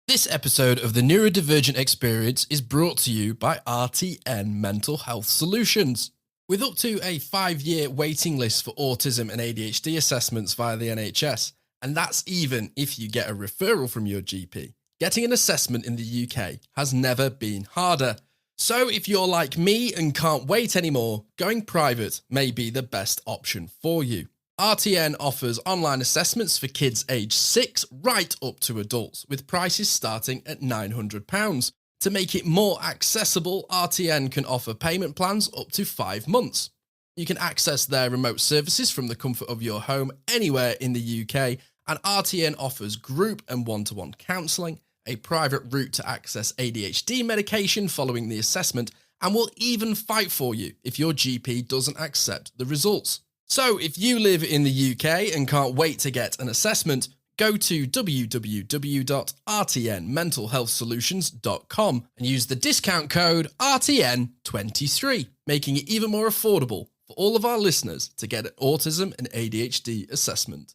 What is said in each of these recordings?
This episode of the Neurodivergent Experience is brought to you by RTN Mental Health Solutions. With up to a 5-year waiting list for autism and ADHD assessments via the NHS, and that's even if you get a referral from your GP, getting an assessment in the UK has never been harder. So if you're like me and can't wait anymore, going private may be the best option for you. RTN offers online assessments for kids aged 6 right up to adults, with prices starting at £900. To make it more accessible, RTN can offer payment plans up to 5 months. You can access their remote services from the comfort of your home anywhere in the UK, and RTN offers group and one-to-one counselling, a private route to access ADHD medication following the assessment, and will even fight for you if your GP doesn't accept the results. So if you live in the UK and can't wait to get an assessment, go to www.rtnmentalhealthsolutions.com and use the discount code RTN23, making it even more affordable for all of our listeners to get an autism and ADHD assessment.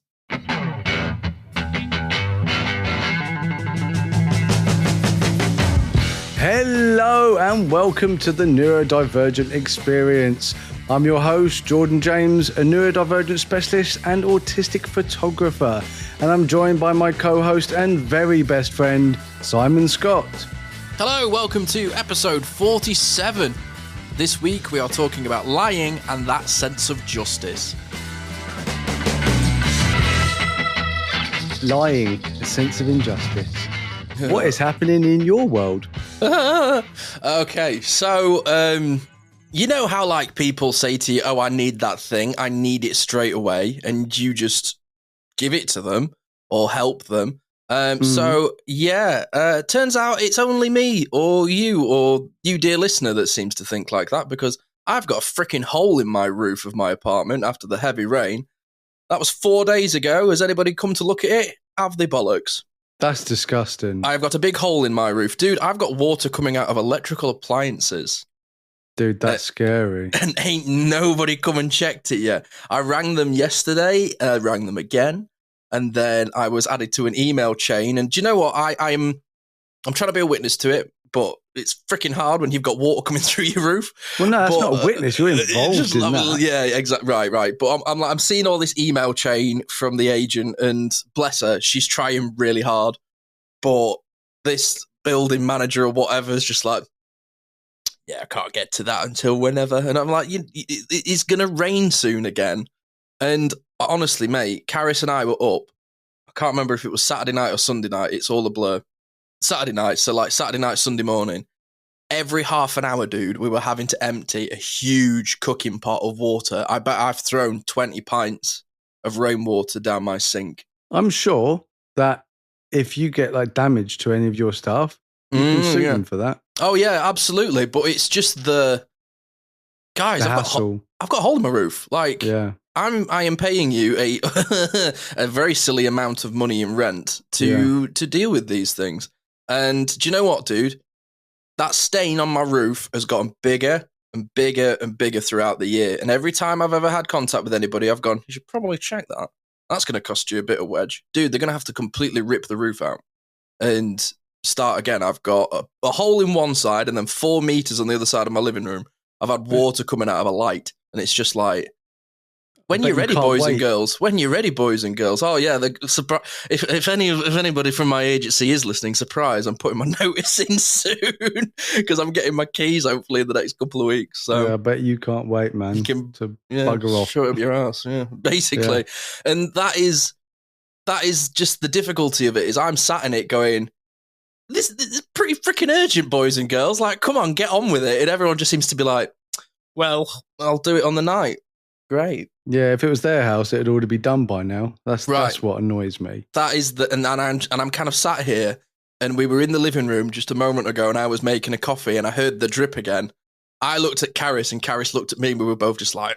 Hello and welcome to the Neurodivergent Experience. I'm your host, Jordan James, a neurodivergent specialist and autistic photographer, and I'm joined by my co-host and very best friend, Simon Scott. Hello, welcome to episode 47. This week we are talking about lying and that sense of justice. Lying, a sense of injustice. What is happening in your world? Okay, so, you know how, like, people say to you, oh, I need that thing, I need it straight away, and you just give it to them or help them. So, yeah, turns out it's only me or you, dear listener, that seems to think like that, because I've got a freaking hole in my roof of my apartment after the heavy rain. That was 4 days ago. Has anybody come to look at it? Have they bollocks? That's disgusting. I've got a big hole in my roof. Dude, I've got water coming out of electrical appliances. Dude, that's scary. And ain't nobody come and checked it yet. I rang them yesterday, rang them again, and then I was added to an email chain. And do you know what? I'm trying to be a witness to it, but it's freaking hard when you've got water coming through your roof. Well, no, that's not a witness. You're involved in that. Yeah, exactly. Right. But I'm seeing all this email chain from the agent, and bless her, she's trying really hard. But this building manager or whatever is just like, yeah, I can't get to that until whenever. And I'm like, it's going to rain soon again. And honestly, mate, Karis and I were up. I can't remember if it was Saturday night or Sunday night. It's all a blur. Saturday night, so like Saturday night, Sunday morning, every half an hour, dude, we were having to empty a huge cooking pot of water. I bet I've thrown 20 pints of rainwater down my sink. I'm sure that if you get like damage to any of your stuff, you can sue them for that. Oh yeah, absolutely. But it's just the guys. I've got a hole in my roof. Like, yeah. I am paying you a a very silly amount of money in rent to deal with these things. And do you know what, dude? That stain on my roof has gotten bigger and bigger and bigger throughout the year. And every time I've ever had contact with anybody, I've gone, you should probably check that. That's going to cost you a bit of wedge. Dude, they're going to have to completely rip the roof out and start again. I've got a hole in one side and then 4 meters on the other side of my living room. I've had water coming out of a light. And it's just like, when you're ready, boys and girls. When you're ready, boys and girls. Oh yeah, if anybody from my agency is listening, surprise! I'm putting my notice in soon because I'm getting my keys hopefully in the next couple of weeks. So yeah, I bet you can't wait, man. You can to bugger off, show up your ass, basically. Yeah. And that is just the difficulty of it. Is I'm sat in it going, this is pretty freaking urgent, boys and girls. Like, come on, get on with it. And everyone just seems to be like, well, I'll do it on the night. Great. Yeah, if it was their house, it'd already be done by now. That's what annoys me. That is and I'm kind of sat here, and we were in the living room just a moment ago, and I was making a coffee, and I heard the drip again. I looked at Karis, and Karis looked at me, and we were both just like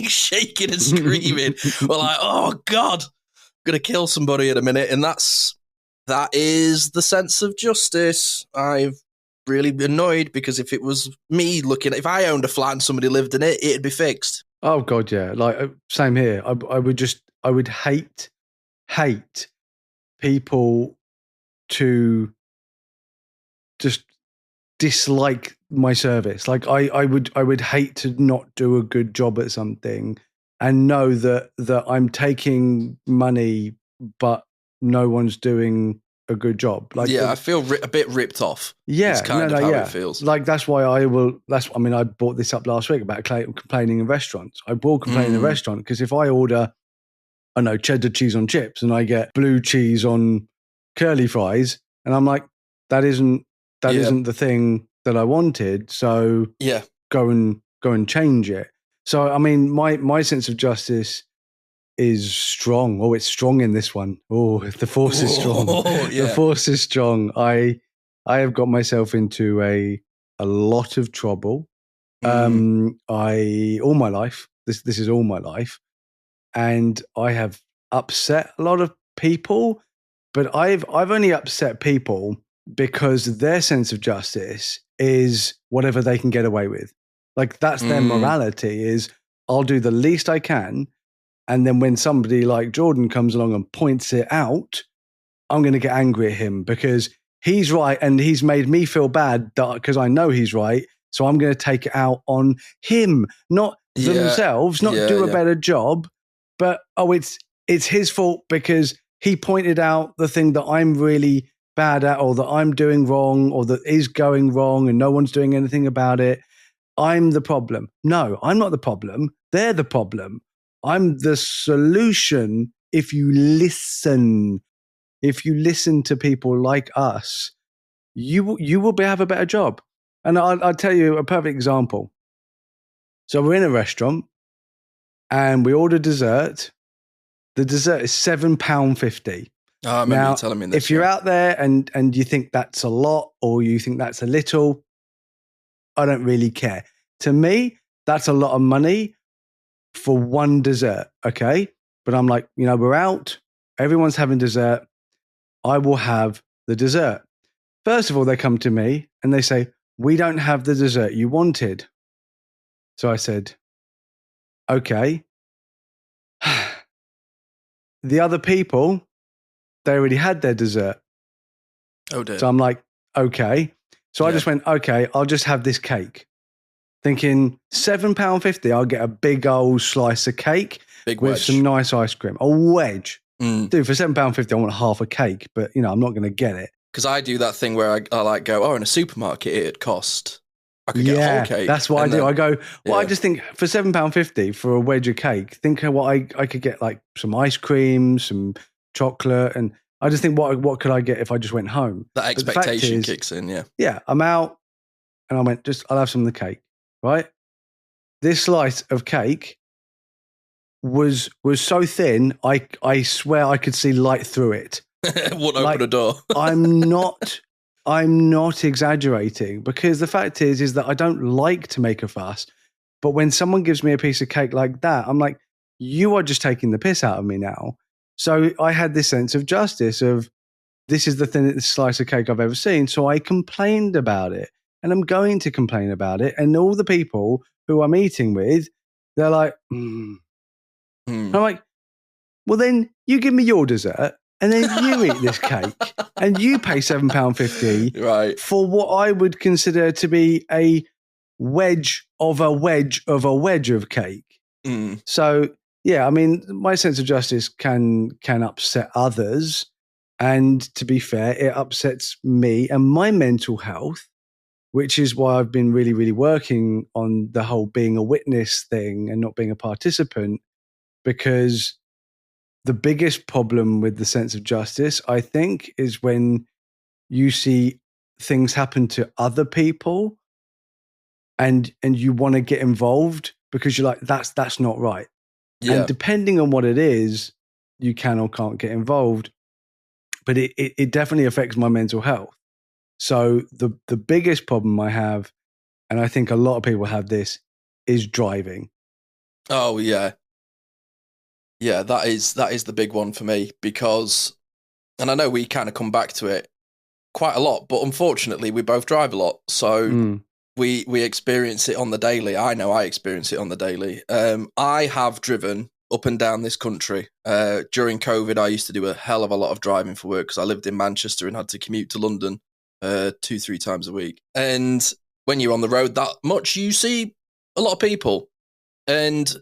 shaking and screaming. We're like, oh God, I'm gonna kill somebody in a minute, and that is the sense of justice. I've really annoyed because if it was me if I owned a flat and somebody lived in it, it'd be fixed. Oh God, yeah. Like same here. I would hate people to just dislike my service. Like I would hate to not do a good job at something and know that I'm taking money, but no one's doing a good job. Like, yeah, I feel a bit ripped off. Yeah, it's kind of how it feels. Like that's why I brought this up last week about complaining in restaurants. I will complain in a restaurant because if I order, I know, cheddar cheese on chips and I get blue cheese on curly fries, and I'm like, that isn't the thing that I wanted. So yeah, go and change it. So I mean, my sense of justice is strong. Oh, it's strong in this one. Oh, the force is strong. Yeah. The force is strong. I have got myself into a lot of trouble. All my life. This is all my life, and I have upset a lot of people. But I've only upset people because their sense of justice is whatever they can get away with. Like that's their morality is I'll do the least I can. And then when somebody like Jordan comes along and points it out, I'm going to get angry at him because he's right and he's made me feel bad because I know he's right. So I'm going to take it out on him, not themselves, not do a better job, but it's his fault because he pointed out the thing that I'm really bad at or that I'm doing wrong or that is going wrong and no one's doing anything about it. I'm the problem. No, I'm not the problem. They're the problem. I'm the solution if you listen. If you listen to people like us, you will have a better job. And I'll tell you a perfect example. So we're in a restaurant and we order dessert. The dessert is £7.50. Oh, I remember you telling me this. If you're out there and you think that's a lot or you think that's a little, I don't really care. To me, that's a lot of money for one dessert, okay? But I'm like, we're out. Everyone's having dessert. I will have the dessert. First of all, they come to me and they say, we don't have the dessert you wanted. So I said, okay. The other people, they already had their dessert. Oh, dear. So I'm like, okay. So I just went, okay, I'll just have this cake. Thinking £7.50, I'll get a big old slice of cake with some nice ice cream. A wedge. Dude, for £7.50, I want half a cake, but I'm not going to get it. Because I do that thing where I like go, in a supermarket it'd cost. I could get a whole cake. That's what I do. I go, I just think for £7.50 for a wedge of cake, think of what I could get, like some ice cream, some chocolate, and I just think what could I get if I just went home? That expectation kicks in, yeah. Yeah, I'm out, and I went, I'll have some of the cake, right? This slice of cake was so thin, I swear I could see light through it. Wouldn't open a door. I'm not exaggerating because the fact is that I don't like to make a fuss. But when someone gives me a piece of cake like that, I'm like, you are just taking the piss out of me now. So I had this sense of justice of this is the thinnest slice of cake I've ever seen. So I complained about it and I'm going to complain about it. And all the people who I'm eating with, they're like, I'm like, well, then you give me your dessert. And then you eat this cake and you pay £7.50 for what I would consider to be a wedge of a wedge of a wedge of cake. So, yeah, I mean, my sense of justice can upset others. And to be fair, it upsets me and my mental health, which is why I've been really, really working on the whole being a witness thing and not being a participant, because the biggest problem with the sense of justice, I think, is when you see things happen to other people and you want to get involved because you're like, that's not right. Yeah. And depending on what it is, you can or can't get involved. But it definitely affects my mental health. So the biggest problem I have, and I think a lot of people have this, is driving. Oh, yeah. Yeah, that is the big one for me because, and I know we kind of come back to it quite a lot, but unfortunately we both drive a lot. So we experience it on the daily. I know I experience it on the daily. I have driven up and down this country. During COVID, I used to do a hell of a lot of driving for work because I lived in Manchester and had to commute to London 2-3 times a week. And when you're on the road that much, you see a lot of people. And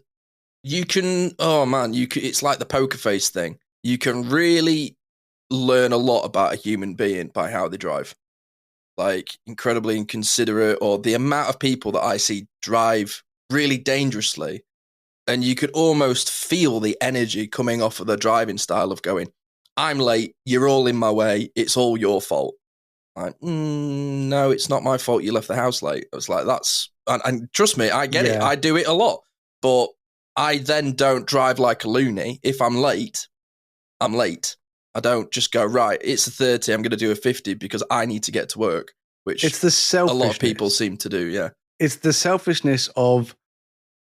you can, it's like the poker face thing. You can really learn a lot about a human being by how they drive. Like, incredibly inconsiderate, or the amount of people that I see drive really dangerously. And you could almost feel the energy coming off of the driving style of going, I'm late, you're all in my way, it's all your fault. Like, no, it's not my fault you left the house late. I was like, and trust me, I get it. I do it a lot. But I then don't drive like a loony. If I'm late, I'm late. I don't just go, right, it's a 30, I'm going to do a 50 because I need to get to work, which it's the selfishness. A lot of people seem to do, yeah. It's the selfishness of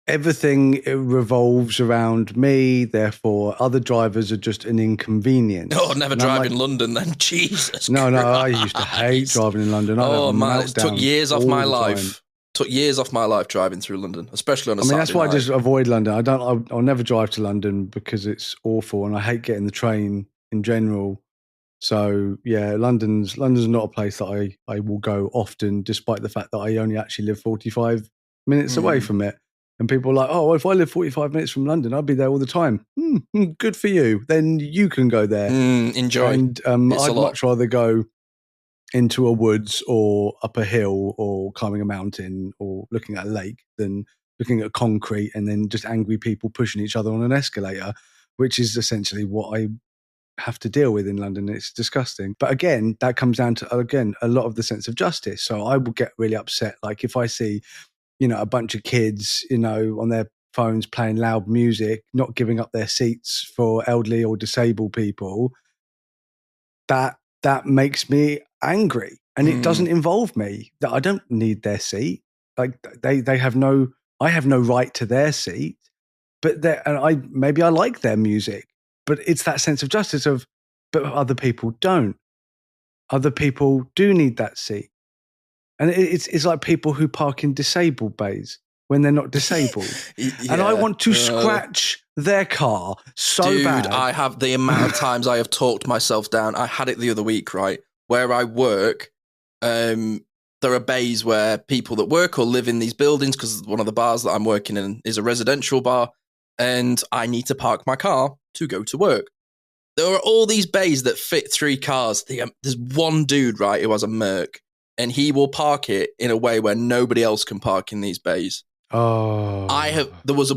everything revolves around me, therefore other drivers are just an inconvenience. Oh, never drive in London then, Jesus No, Christ. I used to hate driving in London. Oh, man, it took years off my life. Took years off my life driving through London, especially on a Saturday that's why night. I just avoid London. I'll never drive to London because it's awful and I hate getting the train in general. So yeah, London's not a place that I will go often, despite the fact that I only actually live 45 minutes away from it. And people are like, oh, if I live 45 minutes from London, I'd be there all the time. Good for you. Then you can go there. Enjoy. And I'd much rather go into a woods or up a hill or climbing a mountain or looking at a lake than looking at concrete and then just angry people pushing each other on an escalator, which is essentially what I have to deal with in London. It's disgusting. But again, that comes down to, a lot of the sense of justice. So I will get really upset. Like if I see, a bunch of kids, on their phones playing loud music, not giving up their seats for elderly or disabled people, that makes me angry. And it doesn't involve me. That I don't need their seat. Like they have I have no right to their seat. But maybe I like their music. But it's that sense of justice but other people don't. Other people do need that seat. And it's like people who park in disabled bays when they're not disabled. And I want to scratch their car so bad. Dude, I have the amount of times I have talked myself down. I had it the other week, right? Where I work, there are bays where people that work or live in these buildings, because one of the bars that I'm working in is a residential bar, and I need to park my car to go to work. There are all these bays that fit 3 cars. There's one dude, right, who has a Merc, and he will park it in a way where nobody else can park in these bays. Oh, there was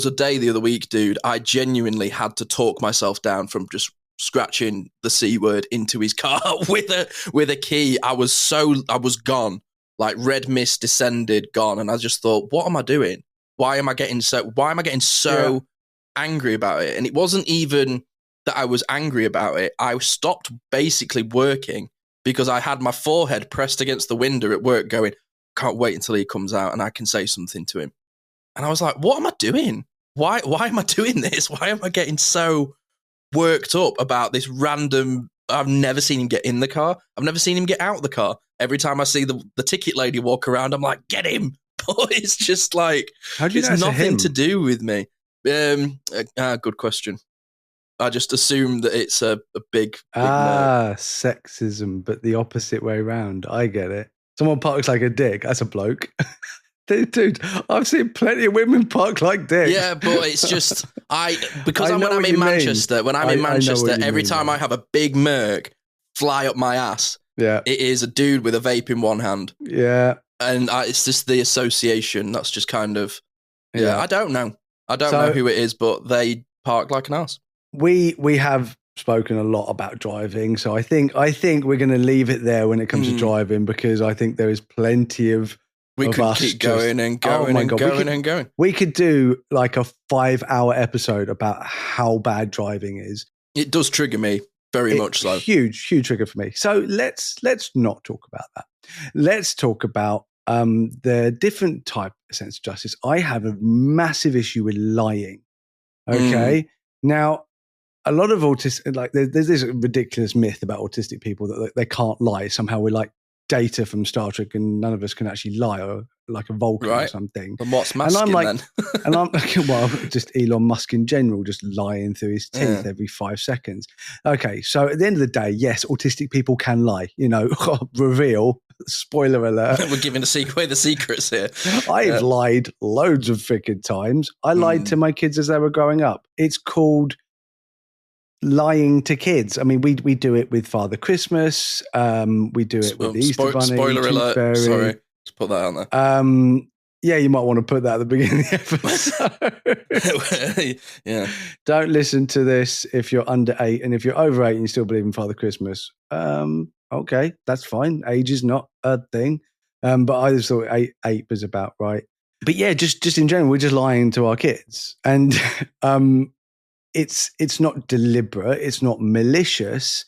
a day the other week, dude. I genuinely had to talk myself down from just scratching the C word into his car with a key. I was gone. Like red mist descended, gone, and I just thought, what am I doing? Why am I getting so angry about it? And it wasn't even that I was angry about it. I stopped basically working because I had my forehead pressed against the window at work going, can't wait until he comes out and I can say something to him. And I was like, what am I doing? Why am I doing this? Why am I getting so worked up about this random... I've never seen him get in the car. I've never seen him get out of the car. Every time I see the ticket lady walk around, I'm like, get him. But it's just like, it's nothing to do with me. Good question. I just assume that it's a big sexism, but the opposite way around. I get it. Someone parks like a dick. That's a bloke. Dude, I've seen plenty of women park like dicks. Yeah, but it's just when I'm in Manchester, every time I have a big Merc fly up my ass, it is a dude with a vape in one hand. Yeah. And it's just the association. That's just kind of, I don't know. I don't know who it is, but they park like an ass. We have spoken a lot about driving, so I think we're going to leave it there when it comes to driving, because I think there is plenty of we could keep going and going and going and going. We could do like a 5-hour episode about how bad driving is. It does trigger me very much so. Huge trigger for me. So let's not talk about that. Let's talk about the different type of sense of justice. I have a massive issue with lying. Okay. Now, a lot of autists, like there's this ridiculous myth about autistic people that they can't lie. Somehow we're like Data from Star Trek, and none of us can actually lie, or like a Vulcan or something. And what's masking then? And I'm well, just Elon Musk in general, just lying through his teeth every 5 seconds. Okay, so at the end of the day, yes, autistic people can lie. Reveal. Spoiler alert. We're giving away the secrets here. I've lied loads of freaking times. I lied to my kids as they were growing up. It's called lying to kids. I mean, we do it with Father Christmas. We do it with the Easter Bunny. Spoiler alert. Fairy. Sorry, just put that on there. Yeah, you might want to put that at the beginning of the episode. Yeah. Don't listen to this if you're under 8, and if you're over 8 and you still believe in Father Christmas. Okay, that's fine. Age is not a thing. But I just thought 8 was about right. But yeah, just in general, we're just lying to our kids, and it's not deliberate, it's not malicious,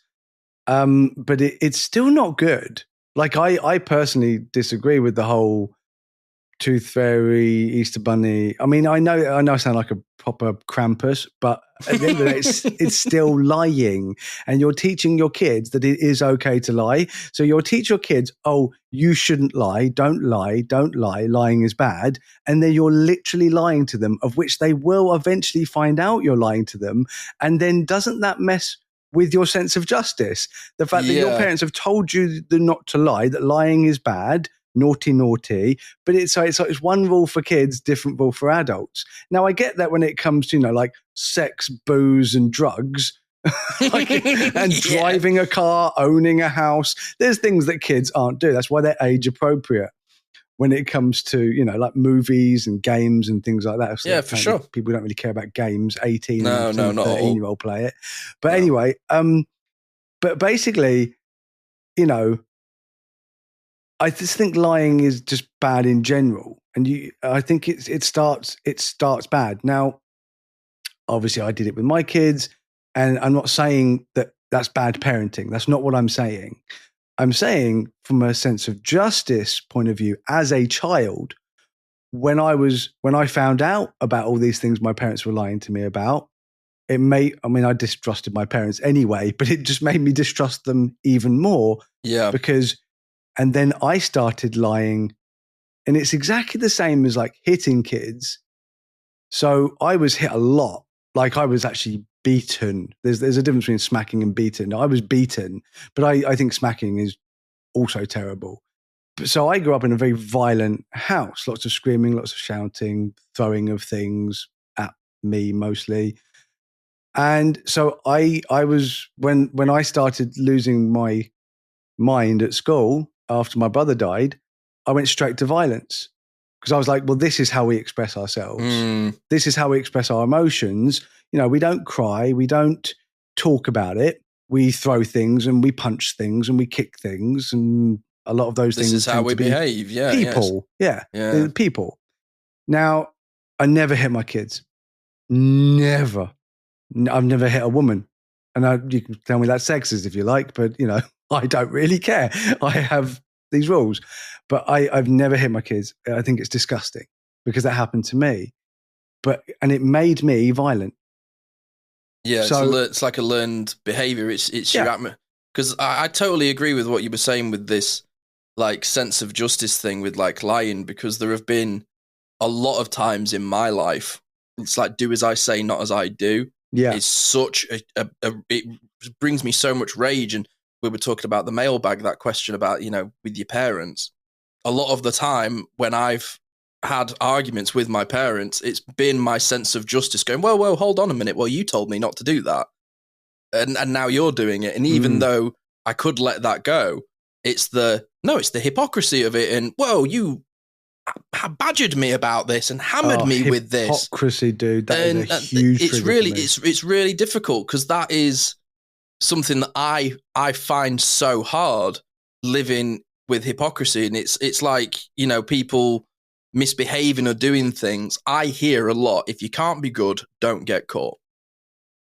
but it's still not good. Like I personally disagree with the whole Tooth Fairy, Easter Bunny. I mean, I know I sound like a proper Krampus, but at the end of the day, it's still lying. And you're teaching your kids that it is okay to lie. So you'll teach your kids, oh, you shouldn't lie, don't lie, lying is bad. And then you're literally lying to them, of which they will eventually find out you're lying to them. And then doesn't that mess with your sense of justice? The fact that your parents have told you not to lie, that lying is bad, naughty, but it's one rule for kids, different rule for adults. Now I get that when it comes to like sex, booze and drugs, and driving a car, owning a house, there's things that kids aren't doing. That's why they're age appropriate. When it comes to like movies and games and things like that, so for sure, people don't really care about games. 18 no, and not 13-year-old play it, but anyway, but basically, I just think lying is just bad in general, and I think it starts bad. Now, obviously, I did it with my kids, and I'm not saying that that's bad parenting. That's not what I'm saying. I'm saying from a sense of justice point of view, as a child, when I found out about all these things my parents were lying to me about, I distrusted my parents anyway, but it just made me distrust them even more. Yeah, and then I started lying, and it's exactly the same as like hitting kids. So I was hit a lot. Like I was actually beaten. There's a difference between smacking and beaten. I was beaten, but I think smacking is also terrible. So I grew up in a very violent house, lots of screaming, lots of shouting, throwing of things at me mostly. And so I was, when I started losing my mind at school, after my brother died, I went straight to violence, because I was like, well, this is how we express ourselves. This is how we express our emotions. We don't cry. We don't talk about it. We throw things and we punch things and we kick things. And a lot of those things. This is how we behave. Yeah. People. Yes. Yeah. People. Now, I never hit my kids. Never. I've never hit a woman. And you can tell me that's sexist if you like, but I don't really care. I have these rules, but I've never hit my kids. I think it's disgusting because that happened to me, and it made me violent. Yeah, so, it's like a learned behavior. It's because I totally agree with what you were saying with this like sense of justice thing with like lying, because there have been a lot of times in my life, it's like do as I say, not as I do. Yeah, it's such it brings me so much rage. And we were talking about the mailbag, that question about, with your parents. A lot of the time when I've had arguments with my parents, it's been my sense of justice going, well, hold on a minute. Well, you told me not to do that. And now you're doing it. And even though I could let that go, it's the hypocrisy of it. And, well, you badgered me about this and hammered me with this. Hypocrisy, dude. That is a huge it's really difficult, because that is something that I find so hard, living with hypocrisy. And it's like, people misbehaving or doing things. I hear a lot, if you can't be good, don't get caught.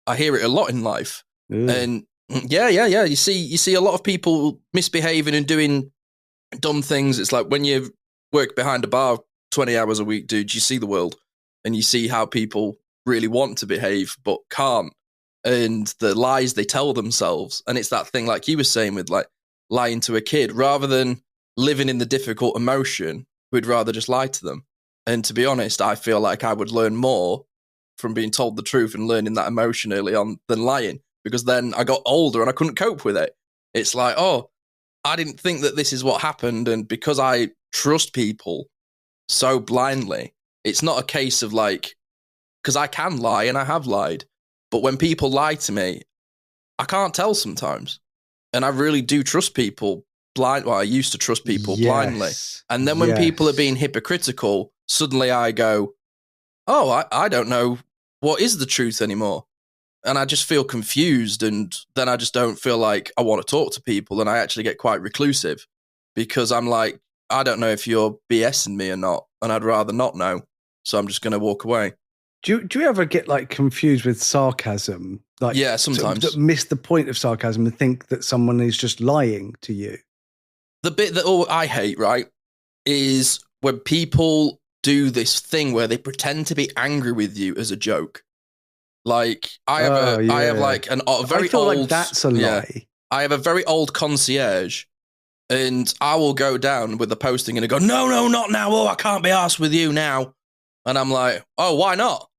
I hear it a lot in life. Ew. And yeah. You see a lot of people misbehaving and doing dumb things. It's like when you work behind a bar 20 hours a week, dude, you see the world and you see how people really want to behave but can't. And the lies they tell themselves. And it's that thing like you were saying with like, lying to a kid rather than living in the difficult emotion. We'd rather just lie to them. And to be honest, I feel like I would learn more from being told the truth and learning that emotion early on than lying, because then I got older and I couldn't cope with it. It's like, oh, I didn't think that this is what happened. And because I trust people so blindly, it's not a case of like, because I can lie and I have lied. But when people lie to me, I can't tell sometimes. And I really do trust people blind. Well, I used to trust people blindly. And then when people are being hypocritical, suddenly I go, oh, I don't know what is the truth anymore. And I just feel confused. And then I just don't feel like I want to talk to people. And I actually get quite reclusive because I'm like, I don't know if you're BSing me or not. And I'd rather not know. So I'm just going to walk away. Do you ever get like confused with sarcasm? Like, yeah, sometimes. Sort of miss the point of sarcasm and think that someone is just lying to you. The bit that I hate, right, is when people do this thing where they pretend to be angry with you as a joke. Like I have like a very old. Like that's a lie. Yeah, I have a very old concierge, and I will go down with the posting and I go, no, not now. Oh, I can't be arsed with you now. And I'm like, oh, why not?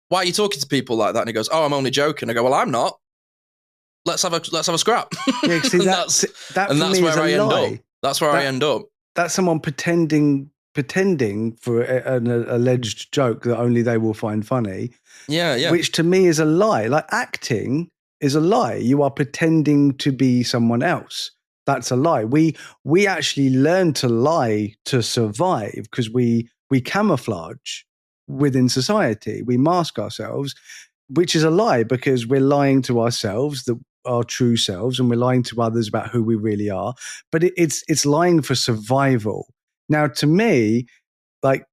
Why are you talking to people like that? And he goes, oh, I'm only joking. I go, well, I'm not. Let's have a scrap. Yeah, see, that's where I end up. That's where I end up. That's someone pretending for an alleged joke that only they will find funny. Yeah. Which to me is a lie. Like acting is a lie. You are pretending to be someone else. That's a lie. We actually learn to lie to survive because we camouflage within society. We mask ourselves, which is a lie because we're lying to ourselves, our true selves, and we're lying to others about who we really are. But it's lying for survival. Now, to me, like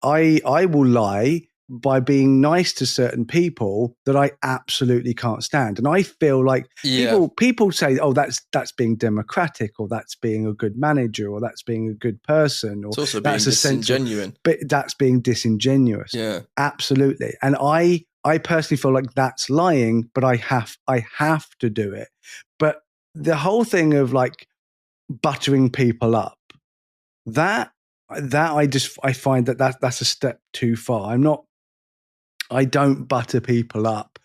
I will lie by being nice to certain people that I absolutely can't stand. And I feel like people say, oh, that's being democratic, or that's being a good manager, or that's being a good person, or it's also that's being disingenuous. But that's being disingenuous. Yeah. Absolutely. And I personally feel like that's lying, but I have to do it. But the whole thing of like buttering people up, that I find that's a step too far. I don't butter people up.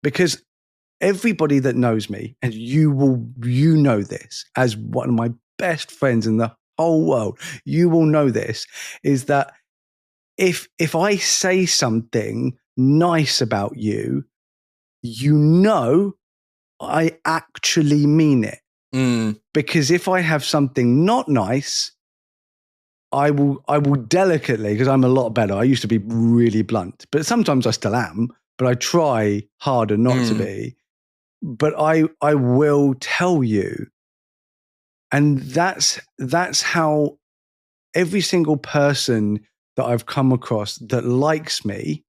Because everybody that knows me, and you know this as one of my best friends in the whole world, you will know this, is that if I say something nice about you, you know I actually mean it. Because if I have something not nice, I will delicately, because I'm a lot better. I used to be really blunt, but sometimes I still am, but I try harder not to be. But I will tell you. And that's how every single person that I've come across that likes me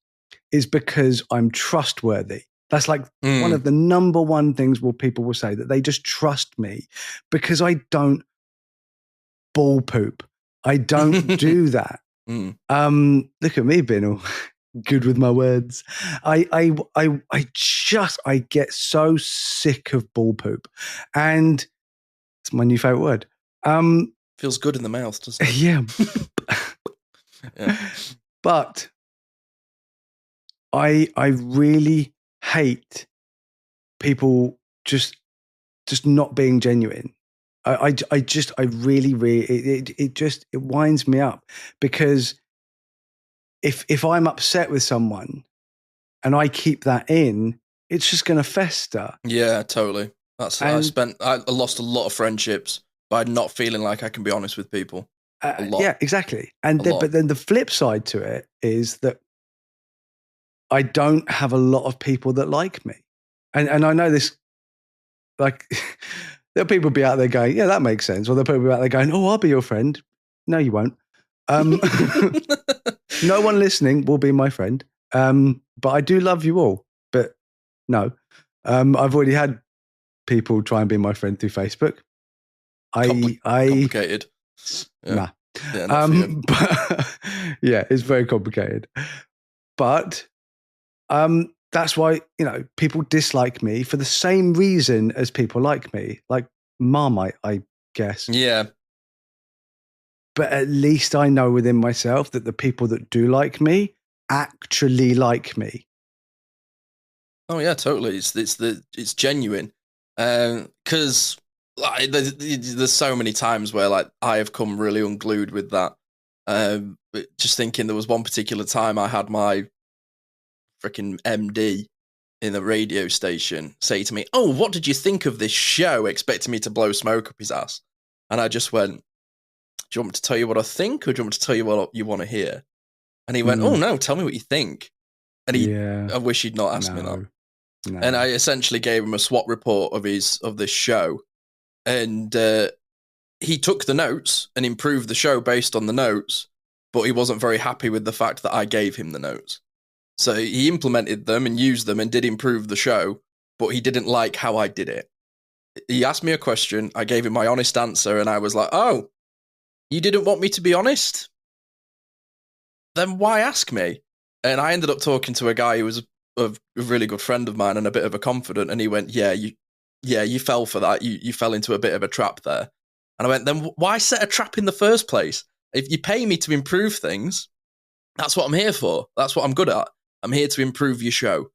is because I'm trustworthy. That's like one of the number one things people will say, that they just trust me because I don't ball poop. I don't do that. Look at me being all good with my words. I get so sick of ball poop, and it's my new favorite word. Feels good in the mouth, doesn't it? Yeah. But I really hate people just not being genuine. I really it winds me up, because if I'm upset with someone and I keep that in, it's just going to fester. Yeah, totally. I lost a lot of friendships by not feeling like I can be honest with people. A lot. Yeah, exactly. But then the flip side to it is that I don't have a lot of people that like me. And I know this, like, there'll people be out there going, yeah, that makes sense. Or there'll people be out there going, oh, I'll be your friend. No, you won't. No one listening will be my friend. But I do love you all. But no, I've already had people try and be my friend through Facebook. Complicated. Yeah. Nah. Yeah, but, yeah, it's very complicated. But that's why, people dislike me for the same reason as people like me, like Marmite, I guess. Yeah. But at least I know within myself that the people that do like me actually like me. Oh yeah, totally. It's genuine. Because like there's so many times where like I have come really unglued with that. But just thinking, there was one particular time I had my freaking MD in the radio station say to me, "Oh, what did you think of this show?" Expecting me to blow smoke up his ass, and I just went, "Do you want me to tell you what I think, or do you want me to tell you what you want to hear?" And he went, "Oh no, tell me what you think." And I wish he'd not asked me that. No. And I essentially gave him a SWOT report of this show, and he took the notes and improved the show based on the notes, but he wasn't very happy with the fact that I gave him the notes. So he implemented them and used them and did improve the show, but he didn't like how I did it. He asked me a question, I gave him my honest answer, and I was like, "Oh, you didn't want me to be honest? Then why ask me?" And I ended up talking to a guy who was a really good friend of mine and a bit of a confidant, and he went, yeah, you fell for that. You fell into a bit of a trap there. And I went, then why set a trap in the first place? If you pay me to improve things, that's what I'm here for. That's what I'm good at. I'm here to improve your show.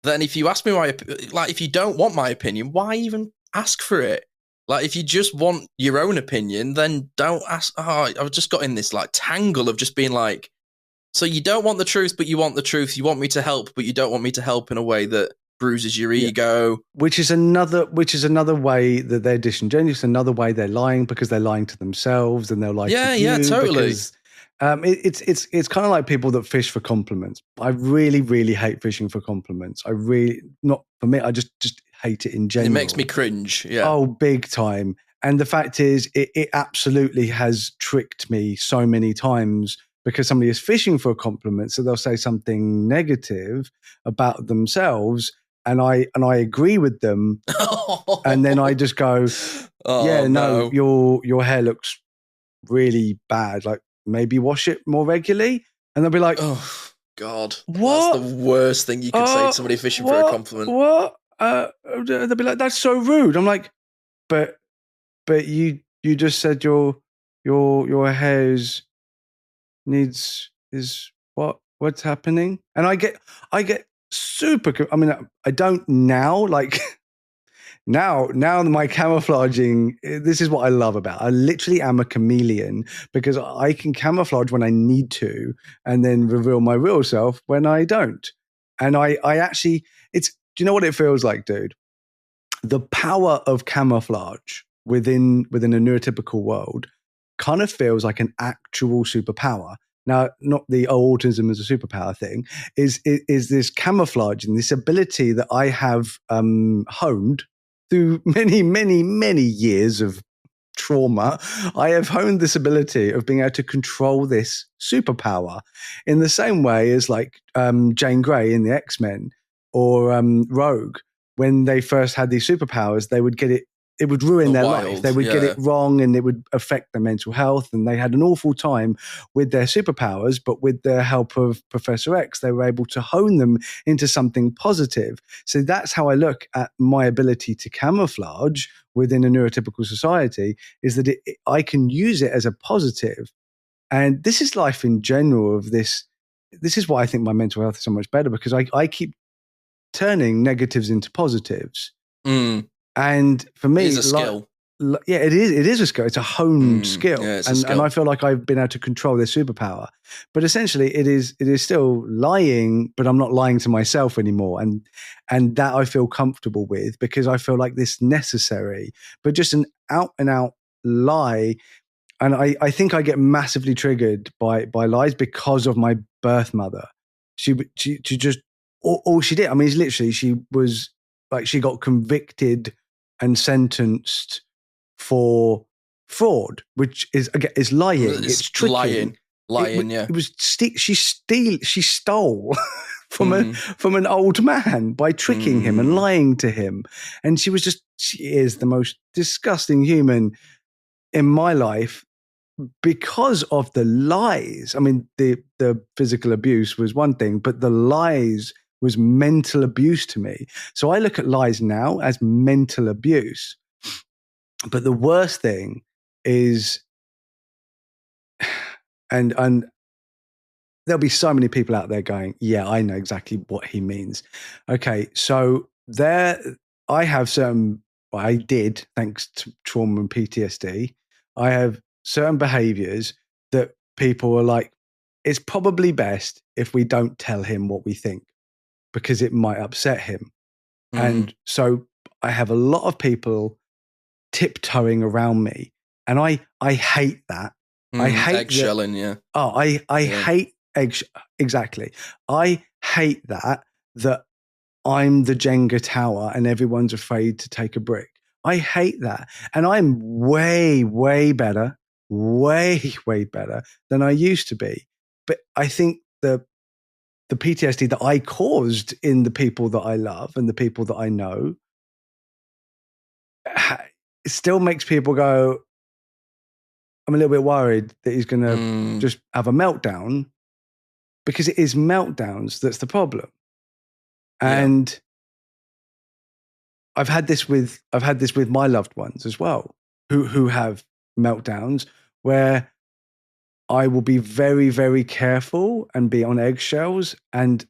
Then if you ask me if you don't want my opinion, why even ask for it? Like, if you just want your own opinion, then don't ask. Oh, I've just got in this like tangle of just being like, so you don't want the truth, but you want the truth. You want me to help, but you don't want me to help in a way that bruises your ego. Which is another way that they're disingenuous. Another way they're lying, because they're lying to themselves, and they're lying to you. Yeah, totally. Because, it's kind of like people that fish for compliments. I really, really hate fishing for compliments. Not for me. I just hate it in general. It makes me cringe. Yeah. Oh, big time. And the fact is, it absolutely has tricked me so many times, because somebody is fishing for a compliment. So they'll say something negative about themselves, and I agree with them. And then I just go, no, your hair looks really bad. Like, maybe wash it more regularly. And they'll be like, oh God, what? That's the worst thing you could say to somebody fishing for a compliment. What? They'll be like, that's so rude. I'm like, but you just said your hair is what's happening? And I get super, I mean, I don't now, like now my camouflaging, this is what I love about I literally am a chameleon, because I can camouflage when I need to and then reveal my real self when I don't. And I actually, do you know what it feels like, dude? The power of camouflage within a neurotypical world kind of feels like an actual superpower. Now, not the autism as a superpower thing, is this camouflage and this ability that I have honed through many, many, many years of trauma. I have honed this ability of being able to control this superpower in the same way as like Jane Grey in the X-Men, or Rogue. When they first had these superpowers, they would get it. It would ruin their life. They would get it wrong, and it would affect their mental health. And they had an awful time with their superpowers, but with the help of Professor X, they were able to hone them into something positive. So that's how I look at my ability to camouflage within a neurotypical society, is that I can use it as a positive. And this is life in general of this. This is why I think my mental health is so much better, because I keep turning negatives into positives. And for me, it's a skill. It is a skill. It's a honed skill. Yeah, and I feel like I've been able to control this superpower. But essentially it is still lying, but I'm not lying to myself anymore. And that I feel comfortable with, because I feel like this necessary, but just an out and out lie. And I think I get massively triggered by lies because of my birth mother. She just, all she did, I mean, it's literally, she was like, she got convicted and sentenced for fraud, which is, again, is lying. It's tricking. Lying. It was she stole from an old man by tricking him and lying to him. And she is the most disgusting human in my life, because of the lies. I mean, the physical abuse was one thing, but the lies was mental abuse to me. So I look at lies now as mental abuse. But the worst thing is, and there'll be so many people out there going, yeah, I know exactly what he means. Okay, so I did, thanks to trauma and PTSD, I have certain behaviors that people are like, it's probably best if we don't tell him what we think because it might upset him. And so I have a lot of people tiptoeing around me, and I hate that. I hate eggshelling, yeah. Oh, I hate exactly. I hate that I'm the Jenga tower and everyone's afraid to take a brick. I hate that. And I'm way, way better than I used to be. But I think the PTSD that I caused in the people that I love and the people that I know, it still makes people go, I'm a little bit worried that he's going to just have a meltdown, because it is meltdowns that's the problem. And I've had this with my loved ones as well, who have meltdowns where I will be very, very careful and be on eggshells. And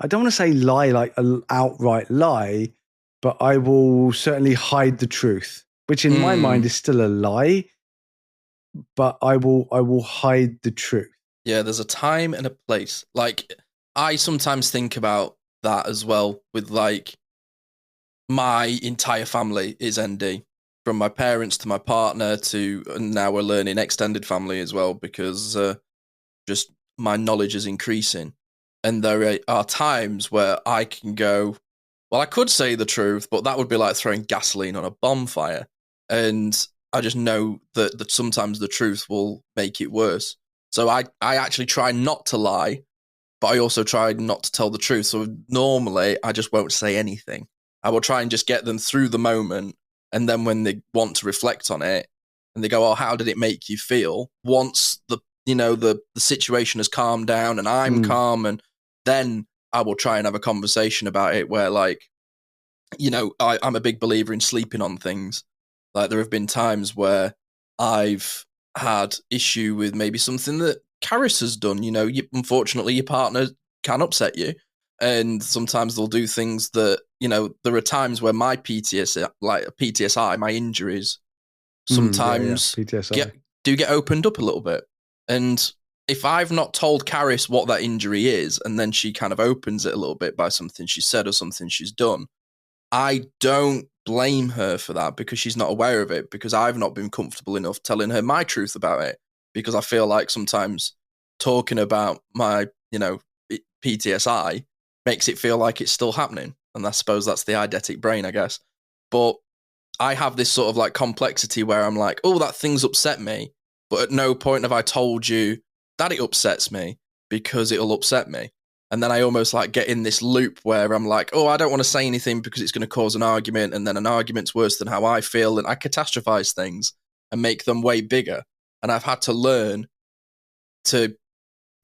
I don't want to say lie, like an outright lie, but I will certainly hide the truth, which in my mind is still a lie, but I will hide the truth. Yeah, there's a time and a place. Like, I sometimes think about that as well with, like, my entire family is ND. From my parents to my partner to, and now we're learning extended family as well, because just my knowledge is increasing. And there are times where I can go, well, I could say the truth, but that would be like throwing gasoline on a bonfire. And I just know that sometimes the truth will make it worse. So I actually try not to lie, but I also try not to tell the truth. So normally I just won't say anything. I will try and just get them through the moment. And then when they want to reflect on it and they go, oh, how did it make you feel? Once the situation has calmed down and I'm calm, and then I will try and have a conversation about it where, like, I'm a big believer in sleeping on things. Like, there have been times where I've had issue with maybe something that Karis has done. Unfortunately, your partner can upset you. And sometimes they'll do things that, there are times where my PTSI, my injuries, sometimes get opened up a little bit. And if I've not told Karis what that injury is, and then she kind of opens it a little bit by something she said or something she's done, I don't blame her for that, because she's not aware of it, because I've not been comfortable enough telling her my truth about it, because I feel like sometimes talking about my, PTSI makes it feel like it's still happening. And I suppose that's the eidetic brain, I guess. But I have this sort of like complexity where I'm like, oh, that thing's upset me. But at no point have I told you that it upsets me, because it'll upset me. And then I almost like get in this loop where I'm like, oh, I don't want to say anything because it's going to cause an argument. And then an argument's worse than how I feel. And I catastrophize things and make them way bigger. And I've had to learn to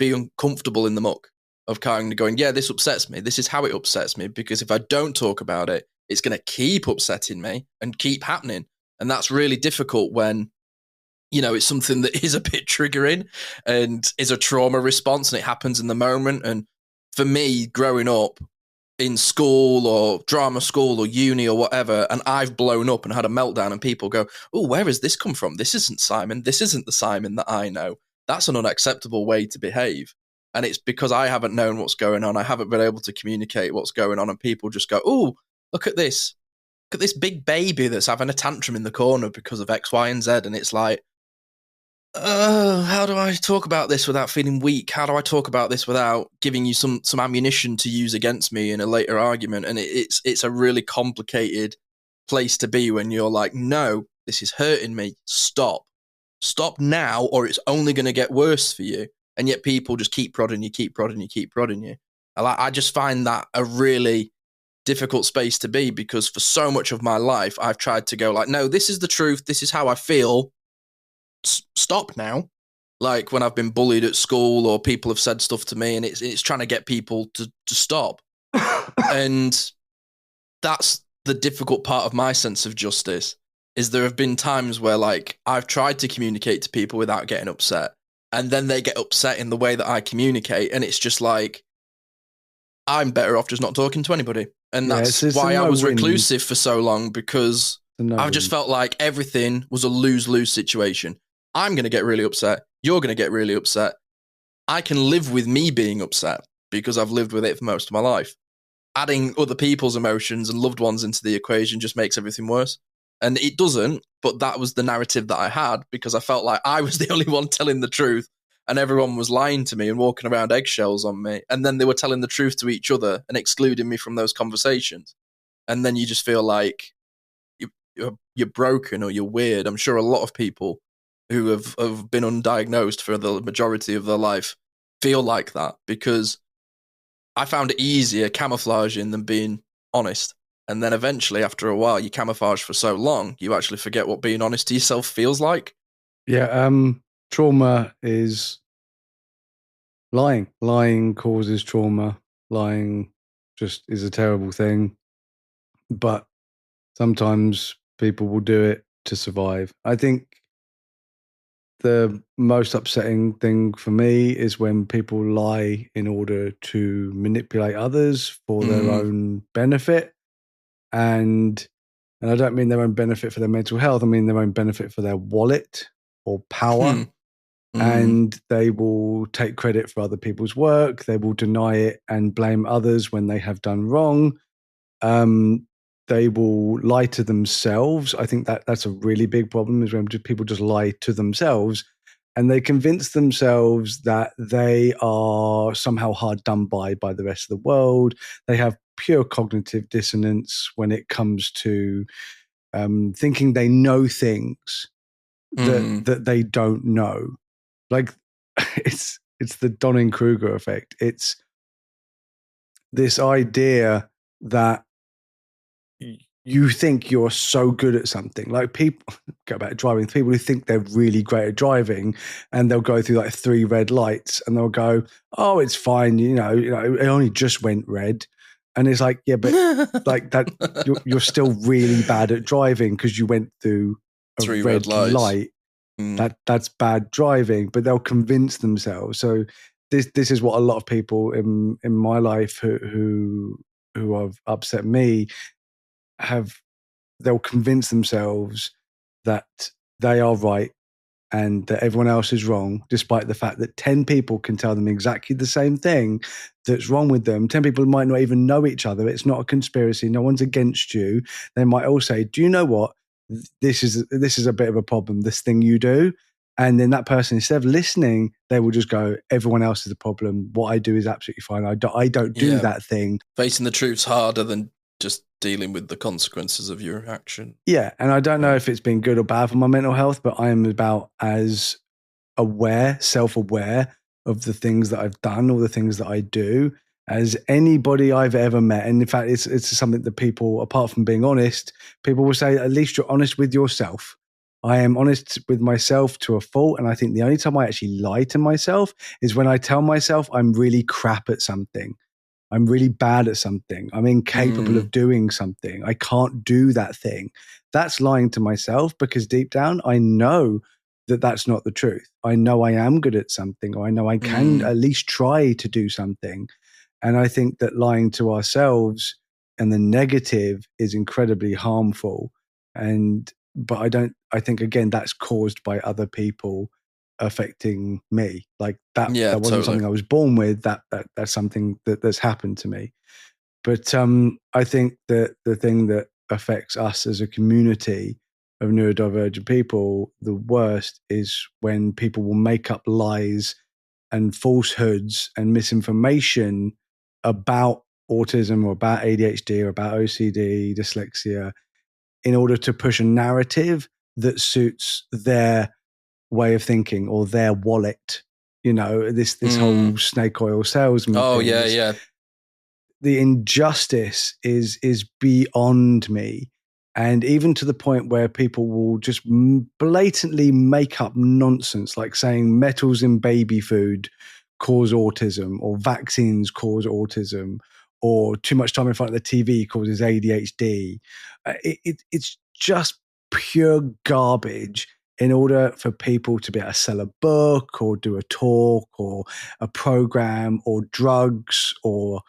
be uncomfortable in the muck of kind of going, yeah, this upsets me. This is how it upsets me. Because if I don't talk about it, it's going to keep upsetting me and keep happening. And that's really difficult when, it's something that is a bit triggering and is a trauma response, and it happens in the moment. And for me, growing up in school or drama school or uni or whatever, and I've blown up and had a meltdown, and people go, oh, where has this come from? This isn't Simon. This isn't the Simon that I know. That's an unacceptable way to behave. And it's because I haven't known what's going on. I haven't been able to communicate what's going on. And people just go, oh, look at this. Look at this big baby that's having a tantrum in the corner because of X, Y, and Z. And it's like, how do I talk about this without feeling weak? How do I talk about this without giving you some ammunition to use against me in a later argument? And it's a really complicated place to be when you're like, no, this is hurting me. Stop now, or it's only going to get worse for you. And yet people just keep prodding you. I just find that a really difficult space to be, because for so much of my life, I've tried to go like, no, this is the truth. This is how I feel. Stop now. Like when I've been bullied at school or people have said stuff to me, and it's trying to get people to stop. And that's the difficult part of my sense of justice, is there have been times where like I've tried to communicate to people without getting upset, and then they get upset in the way that I communicate, and it's just like, I'm better off just not talking to anybody. And that's why I was reclusive for so long, because I've just felt like everything was a lose-lose situation. I'm going to get really upset. You're going to get really upset. I can live with me being upset because I've lived with it for most of my life. Adding other people's emotions and loved ones into the equation just makes everything worse. And it doesn't, but that was the narrative that I had, because I felt like I was the only one telling the truth and everyone was lying to me and walking around eggshells on me. And then they were telling the truth to each other and excluding me from those conversations. And then you just feel like you're broken or you're weird. I'm sure a lot of people who have been undiagnosed for the majority of their life feel like that, because I found it easier camouflaging than being honest. And then eventually, after a while, you camouflage for so long, you actually forget what being honest to yourself feels like. Yeah, trauma is lying. Lying causes trauma. Lying just is a terrible thing. But sometimes people will do it to survive. I think the most upsetting thing for me is when people lie in order to manipulate others for their own benefit. And I don't mean their own benefit for their mental health. I mean their own benefit for their wallet or power. And they will take credit for other people's work. They will deny it and blame others when they have done wrong. They will lie to themselves. I think that's a really big problem, is when people just lie to themselves, and they convince themselves that they are somehow hard done by the rest of the world. They have pure cognitive dissonance when it comes to thinking they know things that they don't know. Like it's the Dunning-Kruger effect. It's this idea that you think you're so good at something. Like people go back to driving, people who think they're really great at driving, and they'll go through like 3 red lights and they'll go, oh, it's fine. You know, it only just went red. And it's like, yeah, but like that, you're still really bad at driving because you went through a 3 red light. That's bad driving, but they'll convince themselves. So this is what a lot of people in my life who have upset me they'll convince themselves that they are right and that everyone else is wrong, despite the fact that 10 people can tell them exactly the same thing that's wrong with them. 10 people might not even know each other. It's not a conspiracy. No one's against you. They might all say, do you know what? This is a bit of a problem, this thing you do. And then that person, instead of listening, they will just go, everyone else is a problem. What I do is absolutely fine. I don't do that thing. Facing the truth's harder than just dealing with the consequences of your action. Yeah. And I don't know if it's been good or bad for my mental health, but I am about as self-aware of the things that I've done or the things that I do as anybody I've ever met. And in fact, it's something that people, apart from being honest, people will say, at least you're honest with yourself. I am honest with myself to a fault. And I think the only time I actually lie to myself is when I tell myself I'm really crap at something. I'm really bad at something. I'm incapable of doing something. I can't do that thing. That's lying to myself, because deep down, I know that that's not the truth. I know I am good at something, or I know I can at least try to do something. And I think that lying to ourselves and the negative is incredibly harmful. But I think again, that's caused by other people affecting me. Like that wasn't totally something I was born with. That's something that's happened to me. But I think that the thing that affects us as a community of neurodivergent people the worst is when people will make up lies and falsehoods and misinformation about autism or about ADHD or about OCD, dyslexia, in order to push a narrative that suits their way of thinking or their wallet. You know, this whole snake oil salesman. Oh, yeah. The injustice is beyond me. And even to the point where people will just blatantly make up nonsense, like saying metals in baby food cause autism, or vaccines cause autism, or too much time in front of the TV causes ADHD. It's just pure garbage in order for people to be able to sell a book or do a talk or a program or drugs or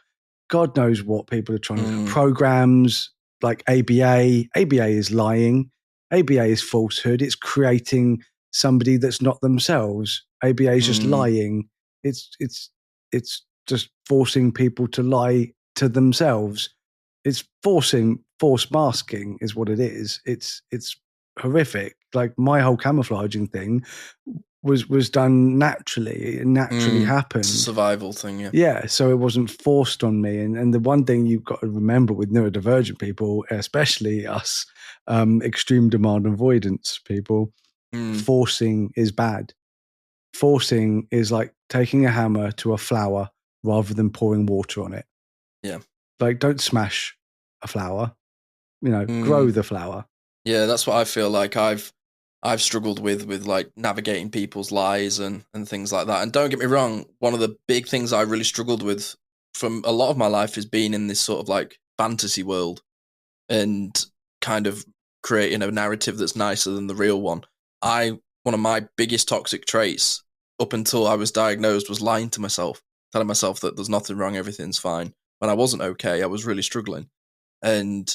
God knows what people are trying to do. Programs like ABA. ABA is lying. ABA is falsehood. It's creating somebody that's not themselves. ABA is just lying. It's just forcing people to lie to themselves. It's forced masking is what it is. It's horrific. Like my whole camouflaging thing was done naturally. It naturally happened. It's a survival thing, yeah. Yeah, so it wasn't forced on me. And the one thing you've got to remember with neurodivergent people, especially us extreme demand avoidance people, forcing is bad. Forcing is like taking a hammer to a flower rather than pouring water on it. Yeah. Like, don't smash a flower, grow the flower. Yeah, that's what I feel like I've struggled with like navigating people's lies and things like that. And don't get me wrong, one of the big things I really struggled with from a lot of my life is being in this sort of like fantasy world and kind of creating a narrative that's nicer than the real one. One of my biggest toxic traits up until I was diagnosed was lying to myself, telling myself that there's nothing wrong, everything's fine. When I wasn't okay, I was really struggling. And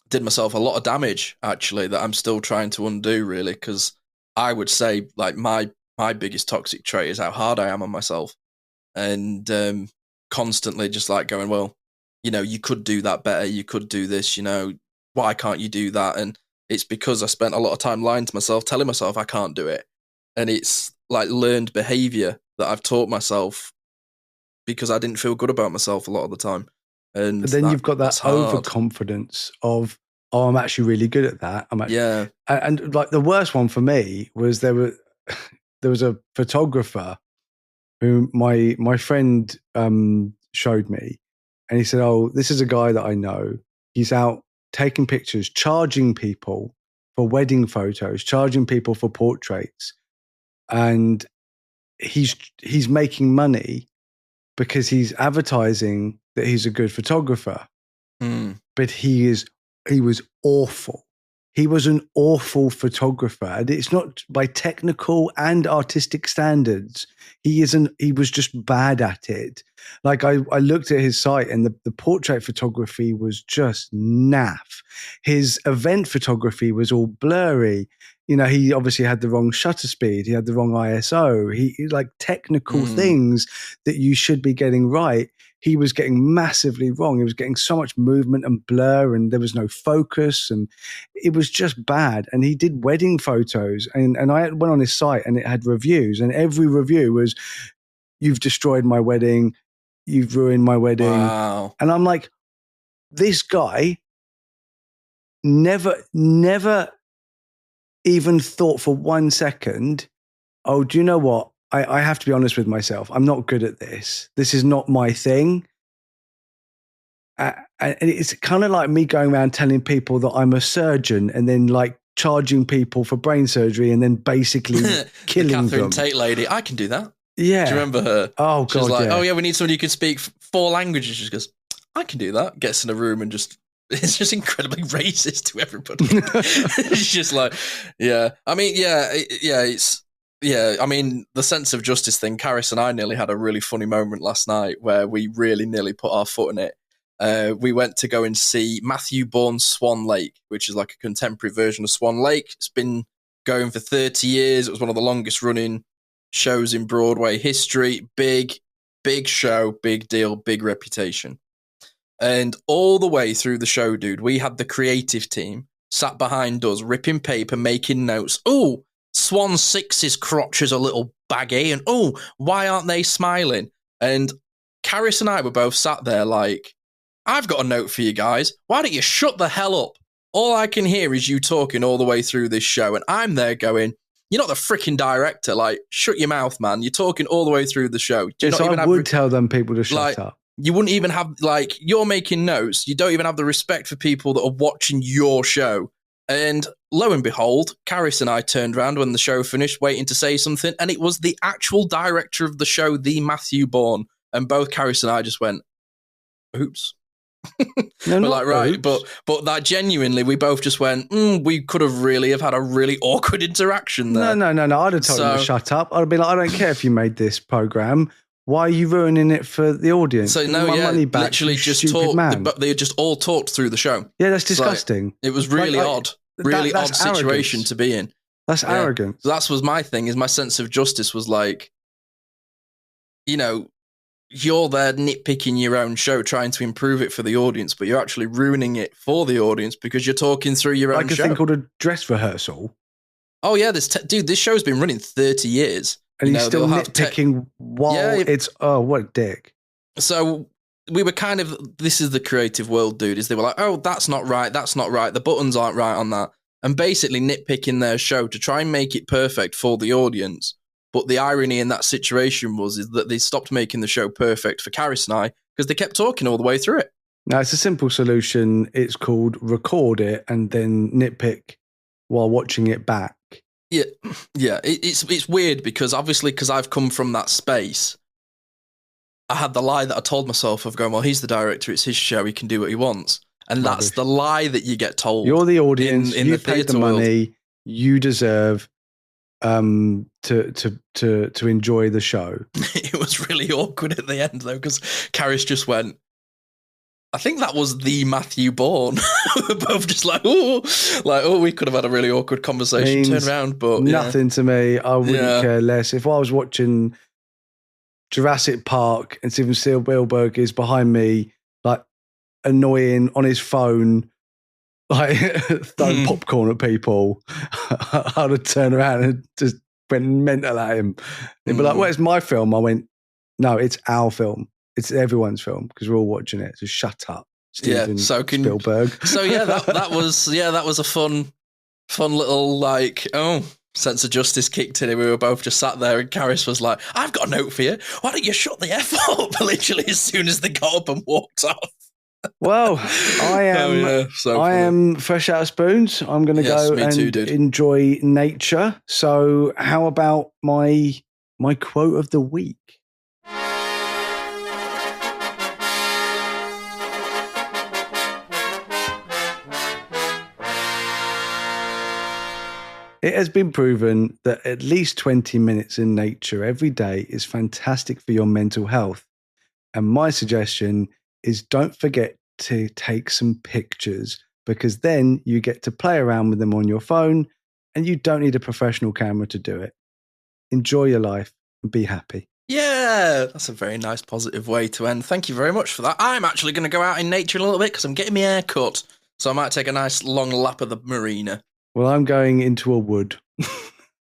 did myself a lot of damage, actually, that I'm still trying to undo, really, because I would say, like, my biggest toxic trait is how hard I am on myself. And constantly just, like, going, well, you could do that better, you could do this, why can't you do that? And it's because I spent a lot of time lying to myself, telling myself I can't do it. And it's, like, learned behaviour that I've taught myself because I didn't feel good about myself a lot of the time. And but then you've got that overconfidence of, oh, I'm actually really good at that. Yeah. And like the worst one for me was there was a photographer who my friend showed me, and he said, oh, this is a guy that I know. He's out taking pictures, charging people for wedding photos, charging people for portraits. And he's making money because he's advertising that he's a good photographer. But he was awful. He was an awful photographer. And it's not by technical and artistic standards. He was just bad at it. Like I looked at his site and the portrait photography was just naff. His event photography was all blurry. He obviously had the wrong shutter speed. He had the wrong ISO. He like technical things that you should be getting right. He was getting massively wrong. He was getting so much movement and blur, and there was no focus, and it was just bad. And he did wedding photos, and I went on his site and it had reviews, and every review was, "You've destroyed my wedding. You've ruined my wedding." Wow. And I'm like, this guy never even thought for 1 second, oh, do you know what? I have to be honest with myself. I'm not good at this. This is not my thing. And it's kind of like me going around telling people that I'm a surgeon and then like charging people for brain surgery and then basically killing them. The Catherine Tate lady, I can do that. Yeah. Do you remember her? Oh, God, She's like, yeah. oh, yeah, we need somebody who can speak 4 languages. She goes, I can do that. Gets in a room and it's just incredibly racist to everybody. It's just like, yeah. I mean, I mean, the sense of justice thing, Karis and I nearly had a really funny moment last night where we really nearly put our foot in it. We went to go and see Matthew Bourne's Swan Lake, which is like a contemporary version of Swan Lake. It's been going for 30 years. It was one of the longest running shows in Broadway history. Big show, big deal, big reputation. And all the way through the show, dude, we had the creative team sat behind us, ripping paper, making notes. Oh, Swan 6's crotch is a little baggy, and oh, why aren't they smiling? And Karis and I were both sat there like, I've got a note for you guys. Why don't you shut the hell up? All I can hear is you talking all the way through this show, and I'm there going, you're not the freaking director. Like, shut your mouth, man. You're talking all the way through the show. Yes, I would tell them people to shut up. You wouldn't even have, like, you're making notes. You don't even have the respect for people that are watching your show. And lo and behold, Caris and I turned around when the show finished, waiting to say something, and it was the actual director of the show, the Matthew Bourne. And both Caris and I just went, oops. No, we're like, right, oops. but that genuinely, we both just went, we could have really have had a really awkward interaction there. No. I'd have told him to shut up. I'd be like, I don't care if you made this program. Why are you ruining it for the audience? So no, money back, literally just talked. They just all talked through the show. Yeah, that's disgusting. It was really odd, odd situation to be in. That's arrogant. So that was my thing. Is my sense of justice was like, you know, you're there nitpicking your own show, trying to improve it for the audience, but you're actually ruining it for the audience because you're talking through your own show. Like a thing called a dress rehearsal. Oh yeah, this show's been running 30 years. And he's still nitpicking while it's, what a dick. So we were kind of, this is the creative world, dude, is they were like, oh, that's not right, the buttons aren't right on that. And basically nitpicking their show to try and make it perfect for the audience. But the irony in that situation is that they stopped making the show perfect for Caris and I because they kept talking all the way through it. Now, it's a simple solution. It's called record it and then nitpick while watching it back. Yeah. It's weird because obviously, because I've come from that space, I had the lie that I told myself of going, well, he's the director, it's his show, he can do what he wants. And that's the lie that you get told. You're the audience, you paid the money, you deserve to enjoy the show. It was really awkward at the end though, because Caris just went, I think that was the Matthew Bourne. We're both just like, we could have had a really awkward conversation. Turn around, but nothing to me. I wouldn't care less. If I was watching Jurassic Park and Steven Spielberg is behind me, like annoying on his phone, like throwing popcorn at people, I'd have turned around and just went mental at him. He'd be like, "Where's my film?" I went, "No, it's our film. It's everyone's film because we're all watching it. So shut up, Steven Spielberg." So that was a fun little sense of justice kicked in. And we were both just sat there, and Caris was like, "I've got a note for you. Why don't you shut the F up?" Literally as soon as they got up and walked off. Well, I am fresh out of spoons. I'm going to go and enjoy nature. So, how about my quote of the week? It has been proven that at least 20 minutes in nature every day is fantastic for your mental health. And my suggestion is don't forget to take some pictures because then you get to play around with them on your phone and you don't need a professional camera to do it. Enjoy your life and be happy. Yeah, that's a very nice positive way to end. Thank you very much for that. I'm actually going to go out in nature a little bit because I'm getting my hair cut. So I might take a nice long lap of the marina. Well, I'm going into a wood.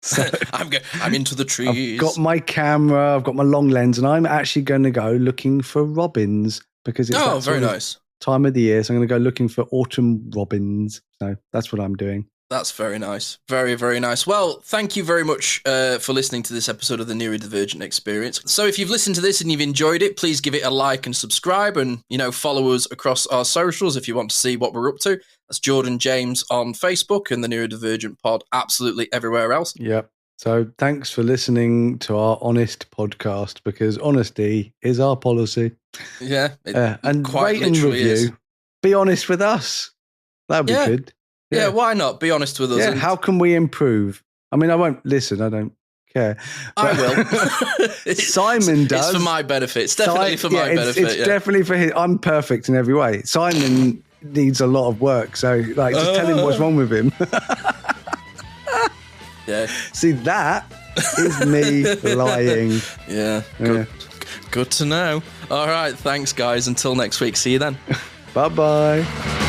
So I'm into the trees. I've got my camera, I've got my long lens, and I'm actually going to go looking for robins because it's very nice time of the year. So I'm going to go looking for autumn robins. So that's what I'm doing. That's very nice. Very, very nice. Well, thank you very much for listening to this episode of the Neurodivergent Experience. So if you've listened to this and you've enjoyed it, please give it a like and subscribe and, follow us across our socials if you want to see what we're up to. That's Jordan James on Facebook and the Neurodivergent Pod absolutely everywhere else. Yep. So thanks for listening to our honest podcast because honesty is our policy. Yeah. And rate and review. Is. Be honest with us. That would be good. Yeah, why not? Be honest with us. Yeah, how can we improve? I mean, I won't listen. I don't care. I will. Simon does. It's for my benefit. It's definitely for my benefit. It's definitely for his. I'm perfect in every way. Simon needs a lot of work. So, just tell him what's wrong with him. Yeah. See, that is me lying. Yeah. Good to know. All right. Thanks, guys. Until next week. See you then. Bye-bye.